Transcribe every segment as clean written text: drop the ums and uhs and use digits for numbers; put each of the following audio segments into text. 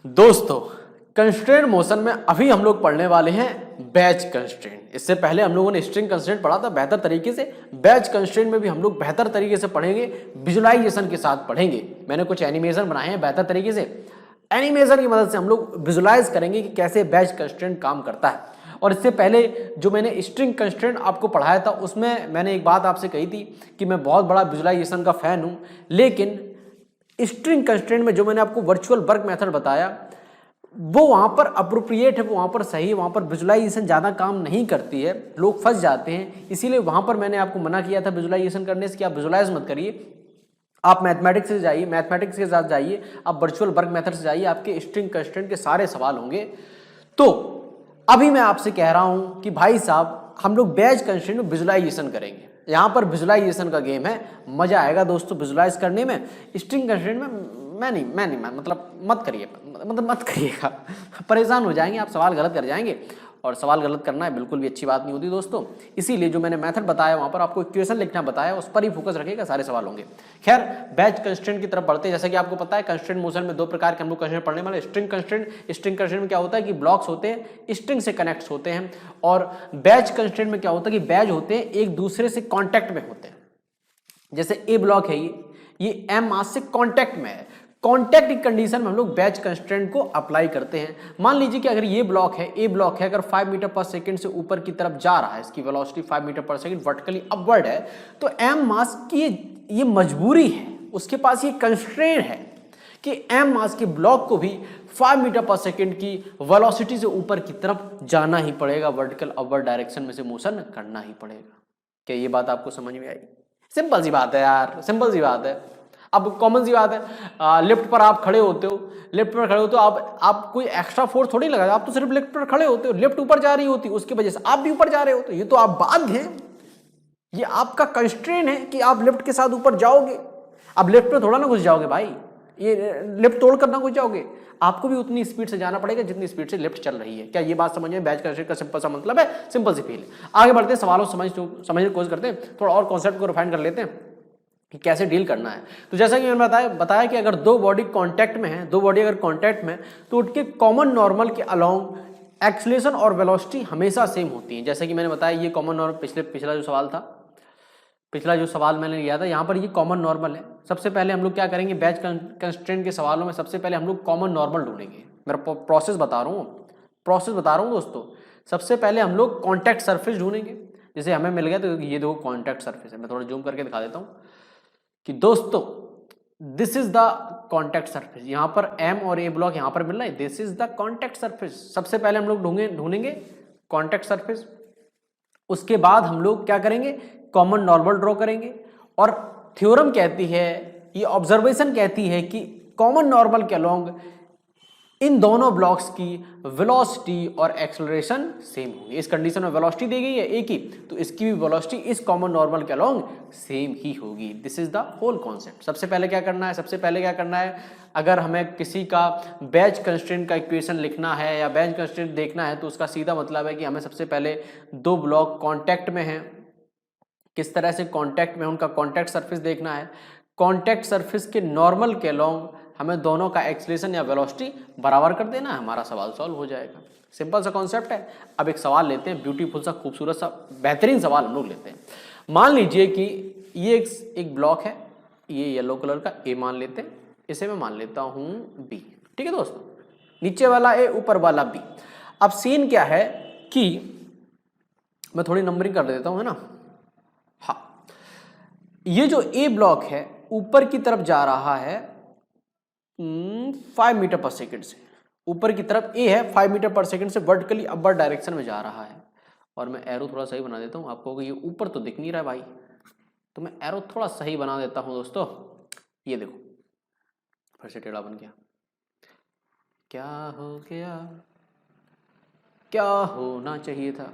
दोस्तों, constraint motion में अभी हम लोग पढ़ने वाले हैं बैच कंस्ट्रेंट। इससे पहले हम लोगों ने स्ट्रिंग कंस्ट्रेंट पढ़ा था बेहतर तरीके से। बैच कंस्ट्रेंट में भी हम लोग बेहतर तरीके से पढ़ेंगे, विजुलाइजेशन के साथ पढ़ेंगे। मैंने कुछ एनिमेशन बनाए हैं बेहतर तरीके से। एनिमेशन की मदद से हम लोग विजुलाइज करेंगे कि कैसे बैच कंस्ट्रेंट काम करता है। और इससे पहले जो मैंने स्ट्रिंग कंस्ट्रेंट आपको पढ़ाया था उसमें मैंने एक बात आपसे कही थी कि मैं बहुत बड़ा विजुलाइजेशन का फैन हूं, लेकिन स्ट्रिंग कंस्ट्रेंट में जो मैंने आपको वर्चुअल वर्क मेथड बताया वो वहां पर अप्रोप्रिएट है, वो वहां पर सही है, वहां पर विजुलाइजेशन ज़्यादा काम नहीं करती है, लोग फंस जाते हैं। इसीलिए वहां पर मैंने आपको मना किया था विजुलाइजेशन करने से कि आप विजुलाइज मत करिए, आप मैथमेटिक्स से जाइए, मैथमेटिक्स के साथ जाइए, आप वर्चुअल वर्क मेथड से जाइए, आपके स्ट्रिंग कंस्ट्रेंट के सारे सवाल होंगे। तो अभी मैं आपसे कह रहा हूं कि भाई साहब हम लोग बैच कंस्ट्रेंट में विजुलाइजेशन करेंगे। यहां पर विजुलाइजेशन का गेम है, मजा आएगा दोस्तों विजुलाइज करने में। स्ट्रिंग कंस्ट्रेंट में मैं मतलब मत करिएगा, परेशान हो जाएंगे आप, सवाल गलत कर जाएंगे, और सवाल गलत करना है बिल्कुल भी अच्छी बात नहीं होती दोस्तों। इसीलिए जो मैंने मेथड बताया वहां पर आपको इक्वेशन लिखना बताया, उस पर ही फोकस रखिएगा, सारे सवाल होंगे। खैर, बैच कंस्ट्रेंट की तरफ बढ़ते हैं। जैसा कि आपको पता है कंस्ट्रेंट मोशन में दो प्रकार के हम लोग कंस्ट्रेंट पढ़ने वाले। स्ट्रिंग कंस्ट्रेंट में क्या होता है कि ब्लॉक्स होते हैं, स्ट्रिंग से कनेक्ट होते हैं। और बैच कंस्ट्रेंट में क्या होता है कि बैच होते हैं एक दूसरे से कॉन्टैक्ट में होते हैं। जैसे ए ब्लॉक है, ये एम मास से कॉन्टैक्ट में है। कॉन्टैक्ट की कंडीशन में हम लोग बैच कंस्ट्रेंट को अप्लाई करते हैं। मान लीजिए कि अगर ये ब्लॉक है, ए ब्लॉक है, अगर 5 मीटर पर सेकंड से ऊपर की तरफ जा रहा है, इसकी वेलोसिटी 5 मीटर पर सेकंड वर्टिकली अपवर्ड है, तो एम मास की ये मजबूरी है, उसके पास ये कंस्ट्रेंट है कि एम मास के ब्लॉक को भी 5 मीटर पर सेकंड की वेलोसिटी से ऊपर की तरफ जाना ही पड़ेगा, वर्टिकल अपवर्ड डायरेक्शन में से मोशन करना ही पड़ेगा। क्या ये बात आपको समझ में आई? सिंपल सी बात है यार, सिंपल सी बात है। अब कॉमन सी बात है, लिफ्ट पर आप खड़े होते हो, लिफ्ट पर खड़े होते हो, आप कोई एक्स्ट्रा फोर्स थोड़ी लगा, आप तो सिर्फ लिफ्ट पर खड़े होते हो, लिफ्ट ऊपर जा रही होती है, उसकी वजह से आप भी ऊपर जा रहे हो, तो ये तो आप बाध्य हैं, ये आपका कंस्ट्रेंट है कि आप लिफ्ट के साथ ऊपर जाओगे। अब लिफ्ट में थोड़ा ना घुस जाओगे भाई, ये लिफ्ट तोड़ कर ना घुस जाओगे, आपको भी उतनी स्पीड से जाना पड़ेगा जितनी स्पीड से लिफ्ट चल रही है। क्या ये बात समझ में? बैच कंस्ट्रेंट का सिंपल सा मतलब है, सिंपल सी फील है। आगे बढ़ते हैं, सवालों समझने की कोशिश करते हैं, थोड़ा और कॉन्सेप्ट को रिफाइन कर लेते हैं कि कैसे डील करना है। तो जैसा कि मैंने बताया कि अगर दो बॉडी कांटेक्ट में है, दो बॉडी अगर कांटेक्ट में, तो उनके कॉमन नॉर्मल के अलोंग एक्सीलरेशन और वेलोसिटी हमेशा सेम होती है। जैसे कि मैंने बताया ये कॉमन नॉर्मल, पिछला जो सवाल था, पिछला जो सवाल मैंने लिया था, यहाँ पर ये कॉमन नॉर्मल है। सबसे पहले हम लोग क्या करेंगे, बैच कंस्ट्रेंट के सवालों में सबसे पहले हम लोग कॉमन नॉर्मल ढूंढेंगे। मेरा प्रोसेस बता रहा हूँ दोस्तों। सबसे पहले हम लोग कॉन्टैक्ट सरफेस ढूंढेंगे। जैसे हमें मिल गया तो ये देखो कॉन्टैक्ट सरफेस है, मैं थोड़ा जूम करके दिखा देता हूँ कि दोस्तों this is the contact surface. यहां पर एम और ए ब्लॉक यहां पर मिल रहा है, this is the contact surface. सबसे पहले हम लोग ढूंढेंगे कॉन्टैक्ट सरफेस। उसके बाद हम लोग क्या करेंगे, कॉमन नॉर्मल ड्रॉ करेंगे। और थ्योरम कहती है, ये ऑब्जर्वेशन कहती है कि कॉमन नॉर्मल के अलोंग इन दोनों ब्लॉक्स की वेलोसिटी और एक्सेलरेशन सेम होगी। इस कंडीशन में वेलोसिटी दी गई है ए की, तो इसकी भी वेलोसिटी इस कॉमन नॉर्मल के अलोंग सेम ही होगी। This is the whole concept. सबसे पहले क्या करना है, अगर हमें किसी का बैच कंस्ट्रेंट का इक्वेशन लिखना है या बैच कंस्ट्रेंट देखना है, तो उसका सीधा मतलब है कि हमें सबसे पहले दो ब्लॉक कॉन्टैक्ट में हैं, किस तरह से कॉन्टैक्ट में, उनका कॉन्टैक्ट सरफेस देखना है। कॉन्टैक्ट सरफेस के नॉर्मल के अलोंग हमें दोनों का एक्सीलरेशन या वेलोसिटी बराबर कर देना है, हमारा सवाल सॉल्व हो जाएगा। सिंपल सा कॉन्सेप्ट है। अब एक सवाल लेते हैं, ब्यूटीफुल सा, खूबसूरत सा, बेहतरीन सवाल हम लोग लेते हैं। मान लीजिए कि ये एक ब्लॉक है, ये येलो कलर का ए मान लेते हैं, इसे मैं मान लेता हूं बी। ठीक है दोस्तों, नीचे वाला ए, ऊपर वाला बी। अब सीन क्या है कि मैं थोड़ी नंबरिंग कर देता हूं, है ना। हाँ, ये जो ए ब्लॉक है ऊपर की तरफ जा रहा है 5 मीटर पर सेकंड से, ऊपर की तरफ ए है 5 मीटर पर सेकंड से वर्टिकली अपवर्ड डायरेक्शन में जा रहा है। और मैं एरो थोड़ा सही बना देता हूं, आपको ये ऊपर तो दिख नहीं रहा है भाई, तो मैं एरो थोड़ा सही बना देता हूं दोस्तों। ये देखो फिर से टेढ़ा बन गया, क्या हो गया, क्या होना चाहिए था,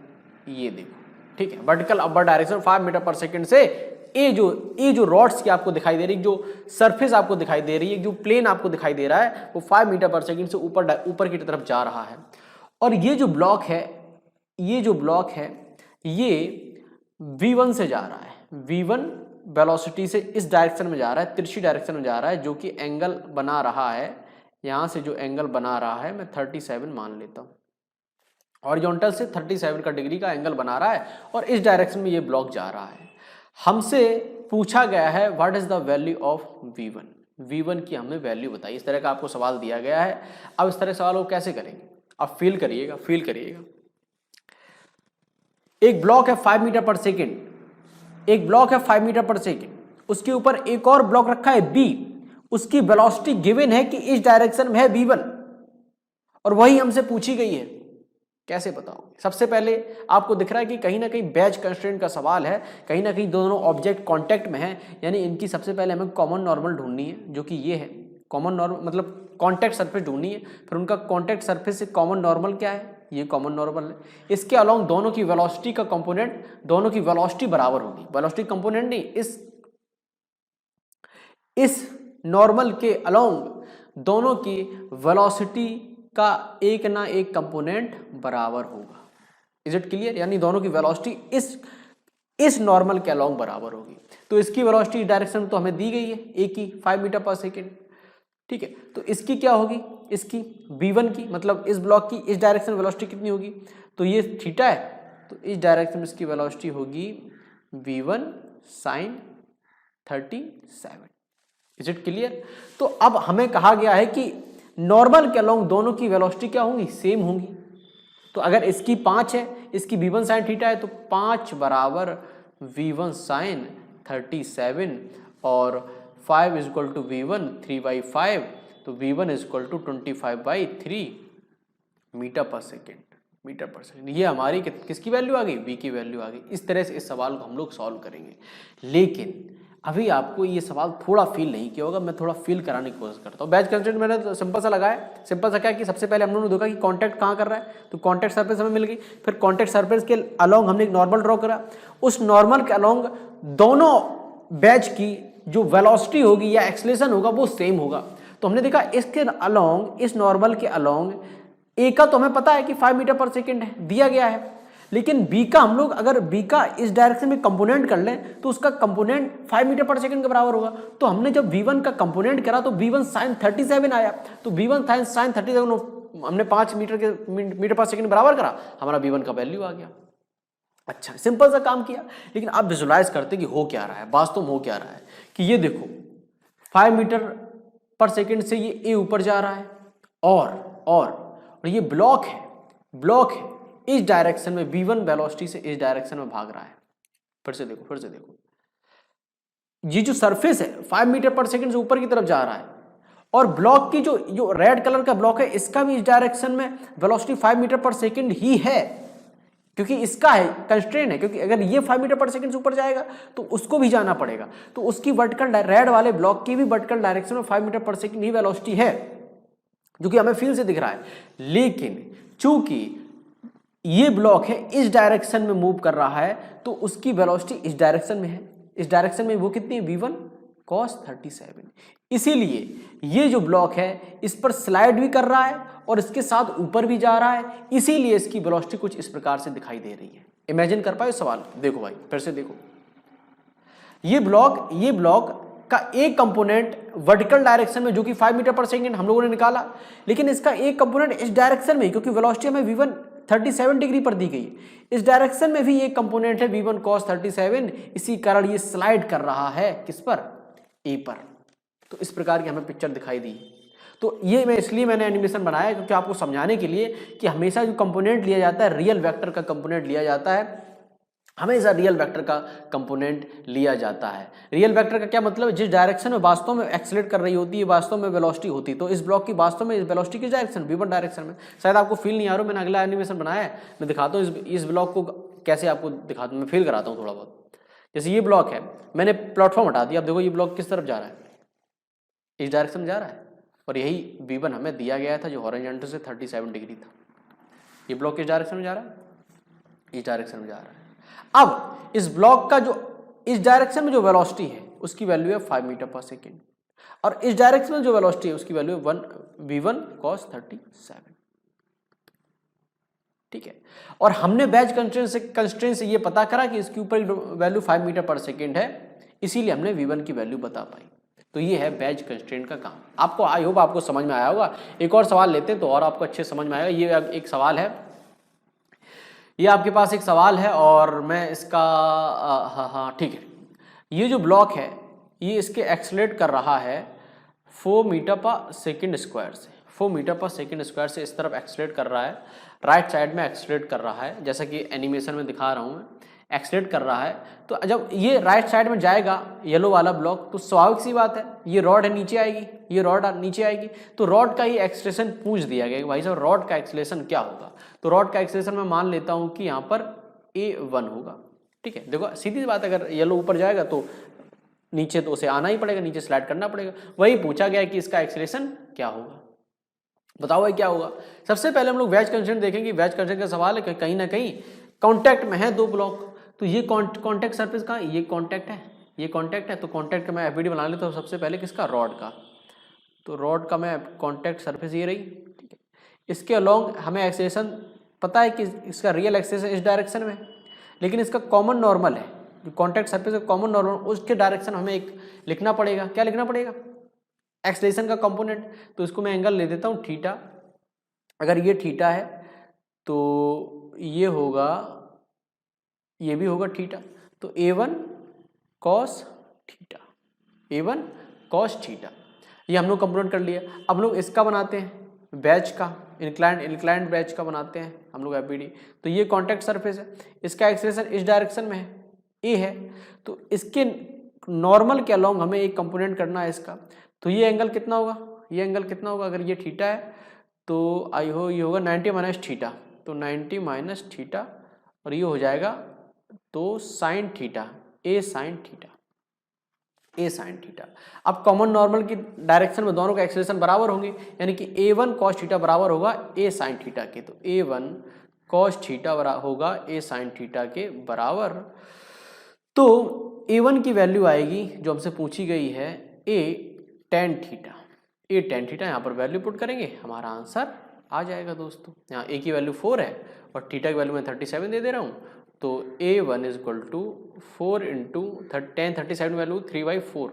ये देखो। ठीक है, वर्टिकल अपवर्ड डायरेक्शन 5 मीटर पर सेकंड से ये जो रॉड्स की आपको दिखाई दे रही है, जो सरफेस आपको दिखाई दे रही है, जो प्लेन आपको दिखाई दे रहा है, वो 5 मीटर पर सेकंड से ऊपर की तरफ जा रहा है। और ये जो ब्लॉक है ये V1 से जा रहा है, V1 वेलोसिटी से इस डायरेक्शन में जा रहा है, तिरछी डायरेक्शन में जा रहा है, जो कि एंगल बना रहा है यहाँ से जो एंगल बना रहा है मैं 37 मान लेता हूँ, हॉरिजॉन्टल से 37 का डिग्री का एंगल बना रहा है और इस डायरेक्शन में ये ब्लॉक जा रहा है। हमसे पूछा गया है what is the value of V1, V1 की हमें वैल्यू बताइए। इस तरह का आपको सवाल दिया गया है। अब इस तरह सवाल को कैसे करेंगे, आप फील करिएगा, फील करिएगा। एक ब्लॉक है 5 मीटर पर सेकेंड, एक ब्लॉक है 5 मीटर पर सेकेंड, उसके ऊपर एक और ब्लॉक रखा है B, उसकी वेलोसिटी गिवन है कि इस डायरेक्शन में है V1 और वही हमसे पूछी गई है। कैसे बताओगे? सबसे पहले आपको दिख रहा है कि कहीं ना कहीं बैच कंस्ट्रेंट का सवाल है, कहीं ना कहीं दोनों ऑब्जेक्ट कांटेक्ट में हैं, यानी इनकी सबसे पहले हमें कॉमन नॉर्मल ढूंढनी है, जो कि ये है कॉमन नॉर्मल, मतलब कांटेक्ट सरफेस ढूंढनी है। फिर उनका कांटेक्ट सरफेस से कॉमन नॉर्मल क्या है, ये कॉमन नॉर्मल है। इसके अलोंग दोनों की वेलोसिटी का कंपोनेंट, दोनों की वेलोसिटी बराबर होगी, वेलोसिटी कंपोनेंट नहीं, इस नॉर्मल के अलोंग दोनों की वेलोसिटी का एक ना एक कंपोनेंट बराबर होगा। Is it clear? यानी दोनों की वेलोसिटी इस नॉर्मल के अलोंग बराबर होगी। तो इसकी वेलोसिटी डायरेक्शन तो हमें दी गई है एक ही 5 मीटर पर सेकेंड, ठीक है। तो इसकी क्या होगी, इसकी V1 की, मतलब इस ब्लॉक की इस डायरेक्शन में वेलोसिटी कितनी होगी, तो ये थीटा है, तो इस डायरेक्शन में इसकी वेलोसिटी होगी V1 sin 37। Is it clear? तो अब हमें कहा गया है कि नॉर्मल के अलोंग दोनों की वेलोसिटी क्या होंगी, सेम होंगी। तो अगर इसकी 5 है, इसकी V1 sin थीटा है, तो 5 बराबर V1 sin 37 और 5 इज इक्वल टू V1 3/5, तो V1 is equal to 25/3 metre पर सेकेंड, मीटर पर सेकेंड। ये हमारी किसकी वैल्यू आ गई, V की वैल्यू आ गई। इस तरह से इस सवाल को हम लोग सॉल्व करेंगे। लेकिन अभी आपको ये सवाल थोड़ा फील नहीं किया होगा, मैं थोड़ा फील कराने की कोशिश करता हूँ। बैच कंस्ट्रेंट मैंने तो सिंपल सा लगाया, सिंपल सा क्या कि सबसे पहले हम लोगों ने देखा कि कांटेक्ट कहाँ कर रहा है, तो कांटेक्ट सरफेस हमें मिल गई। फिर कांटेक्ट सरफेस के अलोंग हमने एक नॉर्मल ड्रॉ करा, उस नॉर्मल के अलोंग दोनों बैच की जो वेलोसिटी होगी या एक्सेलरेशन होगा वो सेम होगा। तो हमने देखा इसके अलोंग, इस नॉर्मल के अलोंग ए का तो हमें पता है कि 5 मीटर पर सेकेंड है, दिया गया है। लेकिन बी का हम लोग अगर बी का इस डायरेक्शन में कंपोनेंट कर लें तो उसका कंपोनेंट 5 मीटर पर सेकंड के बराबर होगा। तो हमने जब V1 का कंपोनेंट करा तो V1 sin 37 आया, तो V1 sin 37 हमने 5 मीटर पर सेकंड बराबर करा, हमारा V1 का वैल्यू आ गया। अच्छा, सिंपल सा काम किया। लेकिन आप विजुलाइज करते कि हो क्या रहा है, वास्तव में हो क्या रहा है कि ये देखो 5 मीटर पर सेकंड से ये ए ऊपर जा रहा है और ये ब्लॉक है इस डायरेक्शन में V1 वेलोसिटी से इस डायरेक्शन में भाग रहा है। फिर से देखो ये जो सरफेस है 5 मीटर पर सेकंड से ऊपर की तरफ जा रहा है और ब्लॉक की जो रेड कलर का ब्लॉक है इसका भी इस डायरेक्शन में वेलोसिटी 5 मीटर पर सेकंड ही है, क्योंकि इसका है कंस्ट्रेंट है, क्योंकि अगर ये 5 मीटर पर सेकंड से ऊपर जाएगा तो उसको भी जाना पड़ेगा। तो उसकी वर्टिकल, रेड वाले ब्लॉक की भी वर्टिकल डायरेक्शन में 5 मीटर पर सेकंड ही वेलोसिटी है, जो कि हमें फील्ड से दिख रहा है। लेकिन चूंकि ये ब्लॉक है इस डायरेक्शन में मूव कर रहा है तो उसकी वेलोसिटी इस डायरेक्शन में है, इस डायरेक्शन में वो कितनी है, V1 cos 37। इसीलिए ये जो ब्लॉक है इस पर स्लाइड भी कर रहा है और इसके साथ ऊपर भी जा रहा है, इसीलिए इसकी वेलोसिटी कुछ इस प्रकार से दिखाई दे रही है। इमेजिन कर पाए सवाल? देखो भाई, फिर से देखो, ये ब्लॉक का एक कंपोनेंट वर्टिकल डायरेक्शन में जो कि 5 मीटर पर सेकंड हम लोगों ने निकाला, लेकिन इसका एक कंपोनेंट इस डायरेक्शन में, क्योंकि वेलोसिटी हमें V1 37 डिग्री पर दी गई, इस डायरेक्शन में भी एक कंपोनेंट है V1 cos 37, इसी कारण ये स्लाइड कर रहा है किस पर, ए पर। तो इस प्रकार की हमें पिक्चर दिखाई दी। तो ये मैंने एनिमेशन बनाया क्योंकि आपको समझाने के लिए कि हमेशा जो कंपोनेंट लिया जाता है रियल वेक्टर का कंपोनेंट लिया जाता है, हमेशा रियल वेक्टर का कंपोनेंट लिया जाता है। रियल वेक्टर का क्या मतलब है, जिस डायरेक्शन में वास्तव में एक्सेलरेट कर रही होती है, वास्तव में वेलोसिटी होती है। तो इस ब्लॉक की वास्तव में वेलोसिटी किस डायरेक्शन, V1 डायरेक्शन में। शायद आपको फील नहीं आ रहा, मैंने अगला एनिमेशन बनाया है, मैं दिखाता हूँ इस ब्लॉक को कैसे आपको दिखाता हूँ, मैं फील कराता हूँ थोड़ा बहुत। जैसे ये ब्लॉक है, मैंने प्लेटफॉर्म हटा दिया, अब देखो ये ब्लॉक किस तरफ जा रहा है, इस डायरेक्शन में जा रहा है, और यही V1 हमें दिया गया था जो हॉरिजॉन्टल से 37 डिग्री था। ये ब्लॉक किस डायरेक्शन में जा रहा है, इस डायरेक्शन में जा रहा है। अब इस ब्लॉक का जो इस डायरेक्शन में जो वेलोसिटी है उसकी वैल्यू है 5 मीटर पर सेकेंड, और इस डायरेक्शन में जो वेलोसिटी है उसकी वैल्यू है V1 cos 37। ठीक है, और हमने बैच कंस्ट्रेंट से ये पता करा कि इसके ऊपर वैल्यू 5 मीटर पर सेकेंड है, इसीलिए हमने V1 की वैल्यू बता पाई। तो ये है बैच कंस्ट्रेंट का काम। आपको आई होप आपको समझ में आया होगा। एक और सवाल लेते हैं तो और आपको अच्छे समझ में आएगा। ये एक सवाल है, ये आपके पास एक सवाल है और मैं इसका हाँ ठीक है। ये जो ब्लॉक है ये इसके एक्सलेट कर रहा है 4 मीटर पर सेकेंड स्क्वायर से, 4 मीटर पर सेकेंड स्क्वायर से इस तरफ एक्सलेट कर रहा है, राइट साइड में एक्सलेट कर रहा है, जैसा कि एनिमेशन में दिखा रहा हूँ मैं, एक्सलेट कर रहा है। तो जब ये राइट साइड में जाएगा येलो वाला ब्लॉक, तो स्वाभाविक सी बात है ये रॉड है नीचे आएगी, ये रॉड नीचे आएगी, तो रॉड का ही एक्सलेशन पूछ दिया गया कि भाई साहब रॉड का एक्सलेशन क्या होगा। तो रॉड का एक्सलेशन मैं मान लेता हूँ कि यहाँ पर A1 होगा। ठीक है, देखो सीधी सी बात, अगर येलो ऊपर जाएगा तो नीचे तो उसे आना ही पड़ेगा, नीचे स्लाइड करना पड़ेगा। वही पूछा गया कि इसका एक्सलेशन क्या होगा, बताओ भाई क्या होगा। सबसे पहले हम लोग वेज कंस्ट्रेंट देखेंगे। वेज कंस्ट्रेंट का सवाल है, कहीं ना कहीं कॉन्टैक्ट में है दो ब्लॉक, तो ये कॉन्टैक्ट सरफेस का, ये कॉन्टैक्ट है, ये कॉन्टैक्ट है, तो कॉन्टैक्ट का मैं एफबीडी बना लेता हूँ सबसे पहले किसका, रॉड का। तो रॉड का मैं कॉन्टैक्ट सरफेस ये रही, ठीक है। इसके अलोंग हमें एक्सेलेरेशन पता है कि इसका रियल एक्सेलेरेशन इस डायरेक्शन में, लेकिन इसका कॉमन नॉर्मल है, जो कॉन्टैक्ट सरफेस का कॉमन नॉर्मल उसके डायरेक्शन हमें एक लिखना पड़ेगा। क्या लिखना पड़ेगा, एक्सेलेरेशन का कंपोनेंट। तो इसको मैं एंगल ले देता हूँ थीटा। अगर ये थीटा है तो ये होगा, ये भी होगा थीटा, तो A1 cos theta, A1 cos theta, ये हम लोग कंपोनेंट कर लिया। अब लोग इसका बनाते हैं बैच का, इंक्लाइंड बैच का बनाते हैं हम लोग एफबीडी। तो ये कॉन्टैक्ट सरफेस है, इसका एक्सेलेरेशन इस डायरेक्शन में है, ए है, तो इसके नॉर्मल के अलोंग हमें एक कंपोनेंट करना है इसका। तो ये एंगल कितना होगा, ये एंगल कितना होगा, अगर ये थीटा है तो आई हो ये होगा 90 माइनस थीटा, तो 90 माइनस थीटा, और ये हो जाएगा तो साइन थीटा, ए साइन थीटा, ए साइन थीटा। अब कॉमन नॉर्मल की डायरेक्शन में दोनों का एक्सेलेरेशन बराबर होंगे, यानी कि A1 कॉस थीटा बराबर होगा ए साइन थीटा के। तो A1 कॉस थीटा होगा ए साइन थीटा के बराबर। तो A1 की वैल्यू आएगी जो हमसे पूछी गई है ए टेन थीटा, ए टेन थीटा। यहाँ पर वैल्यू पुट करेंगे, हमारा आंसर आ जाएगा दोस्तों। यहाँ ए की वैल्यू 4 है और थीटा की वैल्यू मैं 37 दे रहा हूँ। तो A1 is equal to 4 into 37 value 3/4,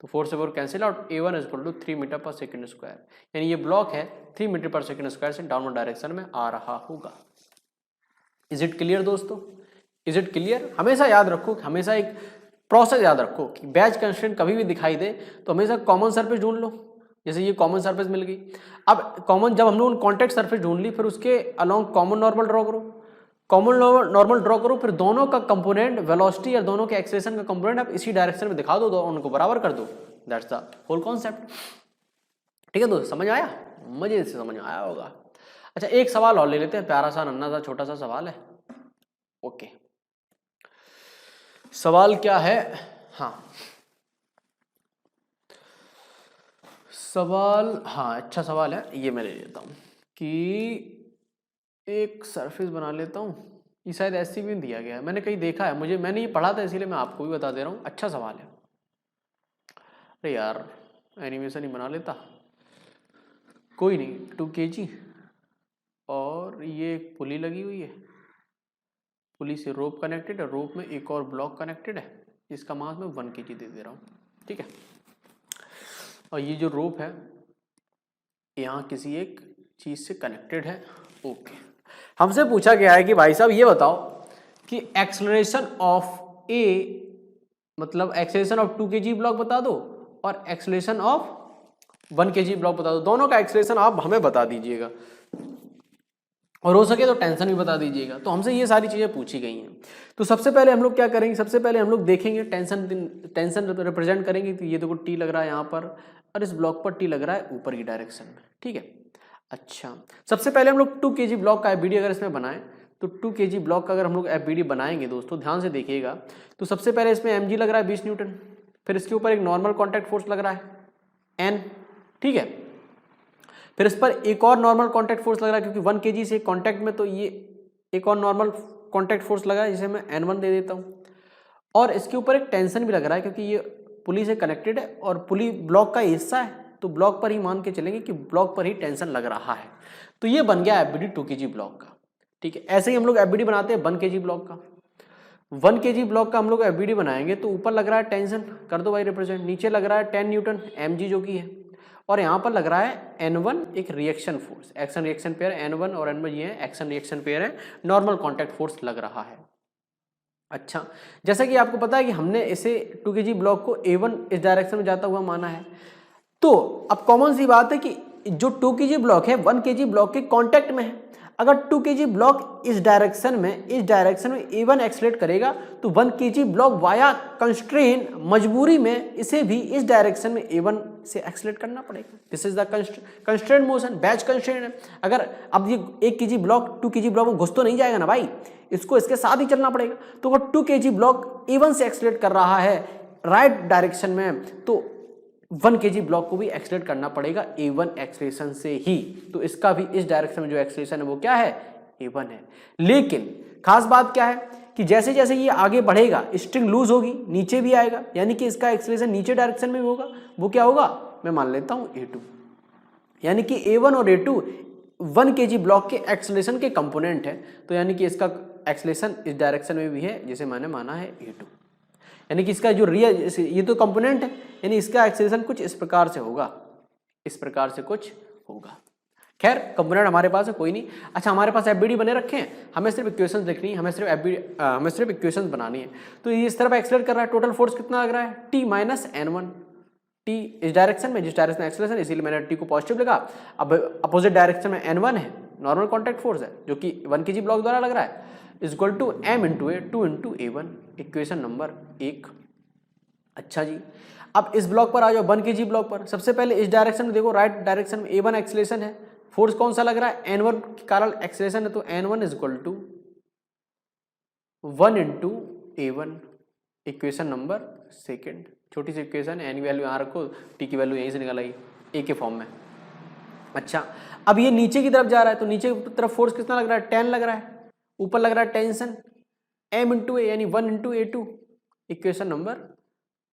तो 4 से 4 cancel out. A1 is equal to 3 metre पर सेकेंड स्क्वायर, यानी ये ब्लॉक है 3 मीटर पर सेकेंड स्क्वायर से डाउनवर्ड डायरेक्शन में आ रहा होगा। इज इट क्लियर दोस्तों, इज इट क्लियर। हमेशा याद रखो, हमेशा एक प्रोसेस याद रखो कि बैच कंस्ट्रेंट कभी भी दिखाई दे तो हमेशा कॉमन सरफेस ढूंढ लो। जैसे ये कॉमन सरफेस मिल गई, अब कॉमन जब हम लोग कॉन्टैक्ट सरफेस ढूंढ ली, फिर उसके अलोंग कॉमन नॉर्मल ड्रॉ करो, कॉमन नॉर्मल ड्रॉ करो, फिर दोनों का कंपोनेंट वेलोसिटी और दोनों के एक्सेलेरेशन का कंपोनेंट आप इसी डायरेक्शन में दिखा दो, उनको बराबर कर दो। That's the whole concept. ठीक है दोस्त, समझ आया, मजे से समझ आया होगा। अच्छा एक सवाल और ले लेते हैं, प्यारा सा नन्हा सा छोटा सा सवाल है। ओके, सवाल क्या है, हाँ सवाल, हाँ अच्छा सवाल है, ये मैं ले लेता हूँ कि एक सरफेस बना लेता हूँ। ये शायद ऐसी भी दिया गया है, मैंने कहीं देखा है, मैंने ये पढ़ा था इसीलिए मैं आपको भी बता दे रहा हूँ। अच्छा सवाल है। अरे यार एनिमेशन ही बना लेता, कोई नहीं। 2 kg और ये एक पुली लगी हुई है, पुली से रोप कनेक्टेड है, रोप में एक और ब्लॉक कनेक्टेड है, इसका मास मैं 1 kg दे रहा हूँ। ठीक है, और ये जो रोप है यहाँ किसी एक चीज़ से कनेक्टेड है। ओके, हमसे पूछा गया है कि भाई साहब ये बताओ कि एक्सेलरेशन ऑफ ए, मतलब एक्सेलरेशन ऑफ 2 kg ब्लॉक बता दो और एक्सेलरेशन ऑफ 1 kg ब्लॉक बता दो। दोनों का एक्सेलरेशन आप हमें बता दीजिएगा और हो सके तो टेंशन भी बता दीजिएगा। तो हमसे ये सारी चीज़ें पूछी गई हैं। तो सबसे पहले हम लोग क्या करेंगे, सबसे पहले हम लोग देखेंगे टेंशन रिप्रेजेंट करेंगे। तो ये देखो टी लग रहा है यहाँ पर और इस ब्लॉक पर टी लग रहा है ऊपर की डायरेक्शन में। ठीक है, अच्छा सबसे पहले हम लोग 2 kg ब्लॉक का एफबीडी अगर इसमें बनाएं तो 2 kg ब्लॉक का अगर हम लोग एफबीडी बनाएंगे दोस्तों, ध्यान से देखिएगा। तो सबसे पहले इसमें mg लग रहा है 20 न्यूटन, फिर इसके ऊपर एक नॉर्मल कॉन्टैक्ट फोर्स लग रहा है n। ठीक है, फिर इस पर एक और नॉर्मल कॉन्टैक्ट फोर्स लग रहा है क्योंकि 1 kg से कॉन्टैक्ट में, तो ये एक और नॉर्मल कॉन्टैक्ट फोर्स लगा है जिसे मैं n1 दे देता हूँ। और इसके ऊपर एक टेंशन भी लग रहा है क्योंकि ये पुली से कनेक्टेड है और पुली ब्लॉक का हिस्सा है, तो ब्लॉक पर ही मान के चलेंगे कि ब्लॉक पर ही टेंशन लग रहा है। तो ये बन गया एफबीडी 2 kg ब्लॉक का। ठीक है, ऐसे ही हम लोग एफबीडी बनाते हैं 1 kg ब्लॉक का। 1 kg ब्लॉक का हम लोग एफबीडी बनाएंगे तो ऊपर लग रहा है टेंशन, कर दो भाई रिप्रेजेंट, नीचे लग रहा है 10 न्यूटन mg जो कि है, और यहाँ पर लग रहा है N1 एक reaction force, action reaction pair N1 और N1 ये है एक्शन रिएक्शन पेयर है, नॉर्मल कॉन्टैक्ट फोर्स लग रहा है। अच्छा, जैसा कि आपको पता है कि हमने इसे 2 kg ब्लॉक को A1 इस डायरेक्शन में जाता हुआ माना है, तो अब कॉमन सी बात है कि जो 2 kg ब्लॉक है 1 kg ब्लॉक के कांटेक्ट में है। अगर 2 kg ब्लॉक इस डायरेक्शन में A1 एक्सलेट करेगा तो 1 kg ब्लॉक वाया कंस्ट्रेन मजबूरी में इसे भी इस डायरेक्शन में A1 से एक्सलेट करना पड़ेगा। This is the constrain motion, batch constrain है। अगर अब ये 1 kg ब्लॉक 2 kg ब्लॉक में घुस तो नहीं जाएगा ना भाई, इसको इसके साथ ही चलना पड़ेगा। तो अगर 2 kg ब्लॉक A1 से एक्सलेट कर रहा है राइट डायरेक्शन में, तो 1 kg ब्लॉक को भी एक्सलेट करना पड़ेगा A1 एक्सलेशन से ही। तो इसका भी इस डायरेक्शन में जो एक्सलेशन है वो क्या है, A1 है। लेकिन खास बात क्या है कि जैसे जैसे ये आगे बढ़ेगा स्ट्रिंग लूज होगी, नीचे भी आएगा, यानी कि इसका एक्सलेशन नीचे डायरेक्शन में भी होगा। वो क्या होगा, मैं मान लेता हूं A2, यानी कि A1 और A2 1 kg ब्लॉक के एक्सलेशन के कंपोनेंट है। तो यानी कि इसका एक्सलेशन इस डायरेक्शन में भी है जिसे मैंने माना है A2, यानी कि इसका जो ये तो कंपोनेंट है, यानी इसका एक्सेलेरेशन कुछ इस प्रकार से होगा, इस प्रकार से कुछ होगा। खैर कंपोनेंट हमारे पास है, कोई नहीं। अच्छा, हमारे पास एफबीडी बने रखे हैं, हमें सिर्फ इक्वेशंस लिखनी है, हमें सिर्फ इक्वेशंस बनानी है। तो ये इस तरफ एक्सलेट कर रहा है, टोटल फोर्स कितना लग रहा है, T माइनस N1। T इस डायरेक्शन में, जिस डायरेक्शन एक्सलेशन, इसीलिए मैंने T को पॉजिटिव लिखा। अब अपोजिट डायरेक्शन में N1 है, नॉर्मल कॉन्टैक्ट फोर्स है, जो कि 1 kg ब्लॉक द्वारा लग रहा है, is equal to M into A 2 into A1, equation number 1। अच्छा जी, अब इस ब्लॉक पर आ जाओ, 1 kg ब्लॉक पर। सबसे पहले इस डायरेक्शन में देखो, राइट डायरेक्शन में A1 एक्सेलेरेशन है, फोर्स कौन सा लग रहा है, N1 के कारण एक्सेलेरेशन है, तो N1 is equal to 1 into A1, equation number 2। छोटी सी इक्वेशन, N की वैल्यू यहाँ रखो, T की वैल्यू यहीं से निकल आई A के फॉर्म में। अच्छा, अब ये नीचे की तरफ जा रहा है, तो नीचे की तरफ फोर्स कितना लग रहा है, 10 लग रहा है, ऊपर लग रहा है टेंशन M इंटू A, यानी 1 इंटू A2, इक्वेशन नंबर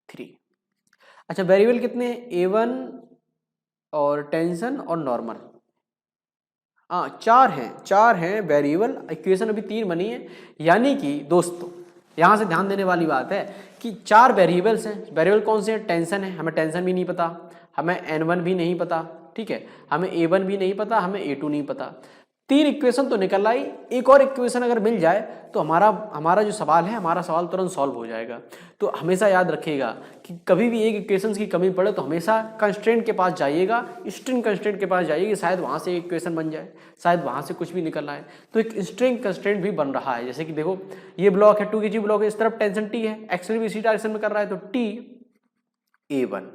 3। अच्छा, वेरिएबल कितने हैं, A1 और टेंशन और नॉर्मल, हाँ 4 हैं वेरिएबल। इक्वेशन अभी 3 बनी है, यानी कि दोस्तों यहाँ से ध्यान देने वाली बात है कि 4 वेरिएबल्स हैं। वेरिएबल कौन से हैं, टेंशन है, हमें टेंशन भी नहीं पता, हमें N1 भी नहीं पता, ठीक है, हमें A1 भी नहीं पता, हमें A2 नहीं पता। 3 इक्वेशन तो निकल आई, एक और इक्वेशन अगर मिल जाए तो हमारा जो सवाल है, हमारा सवाल तुरंत सॉल्व हो जाएगा। तो हमेशा याद रखिएगा कि कभी भी एक इक्वेशन की कमी पड़े तो हमेशा कंस्ट्रेंट के पास जाइएगा, स्ट्रिंग कंस्ट्रेंट के पास जाइएगा, शायद वहाँ से एक इक्वेशन बन जाए, शायद वहाँ से कुछ भी निकल आए। तो एक स्ट्रिंग कंस्ट्रेंट भी बन रहा है, जैसे कि देखो ये ब्लॉक है, 2 kg ब्लॉक है, इस तरफ टेंशन T है, एक्सेल भी इसी डायरेक्शन में कर रहा है, तो T A1।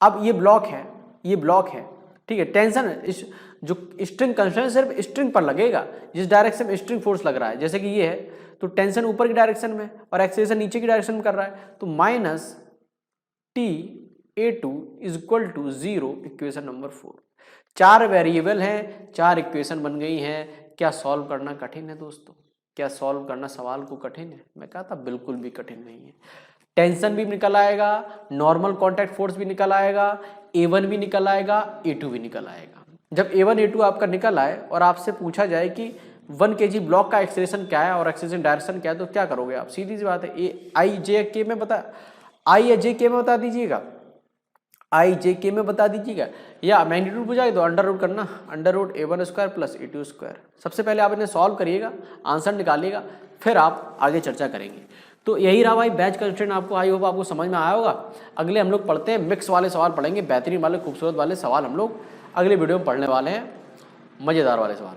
अब ये ब्लॉक है, ठीक है, टेंशन जो स्ट्रिंग कंस्ट्रेंट सिर्फ स्ट्रिंग पर लगेगा, जिस डायरेक्शन में स्ट्रिंग फोर्स लग रहा है, जैसे कि ये है, तो टेंशन ऊपर की डायरेक्शन में और एक्सेलरेशन नीचे की डायरेक्शन में कर रहा है, तो minus T A2 is equal to 0, equation number 4। 4 variable हैं, 4 इक्वेशन बन गई हैं। क्या सॉल्व करना कठिन है दोस्तों, क्या सॉल्व करना सवाल को कठिन है? मैं कहा था बिल्कुल भी कठिन नहीं है। टेंशन भी निकल आएगा, नॉर्मल कॉन्टैक्ट फोर्स भी निकल आएगा, A1 भी निकल आएगा, A2 भी निकल आएगा। जब A1 A2 आपका निकल आए और आपसे पूछा जाए कि 1 kg ब्लॉक का एक्सेलरेशन क्या है और एक्सेलरेशन डायरेक्शन क्या है, तो क्या करोगे आप? सीधी सी बात है, I या J K में बता दीजिएगा, I J K में बता दीजिएगा, या मैग्नीट्यूड पूछा तो अंडर रूट करना, under root A1 square plus A2 square. सबसे पहले आप इन्हें सॉल्व करिएगा, आंसर निकालिएगा, फिर आप आगे चर्चा करेंगे। तो यही रहा भाई बैच कंस्ट्रेंट, आपको आई होप आपको समझ में आया होगा। अगले हम लोग पढ़ते हैं, मिक्स वाले सवाल पढ़ेंगे, बेहतरीन वाले खूबसूरत वाले सवाल हम लोग अगले वीडियो में पढ़ने वाले हैं, मज़ेदार वाले सवाल।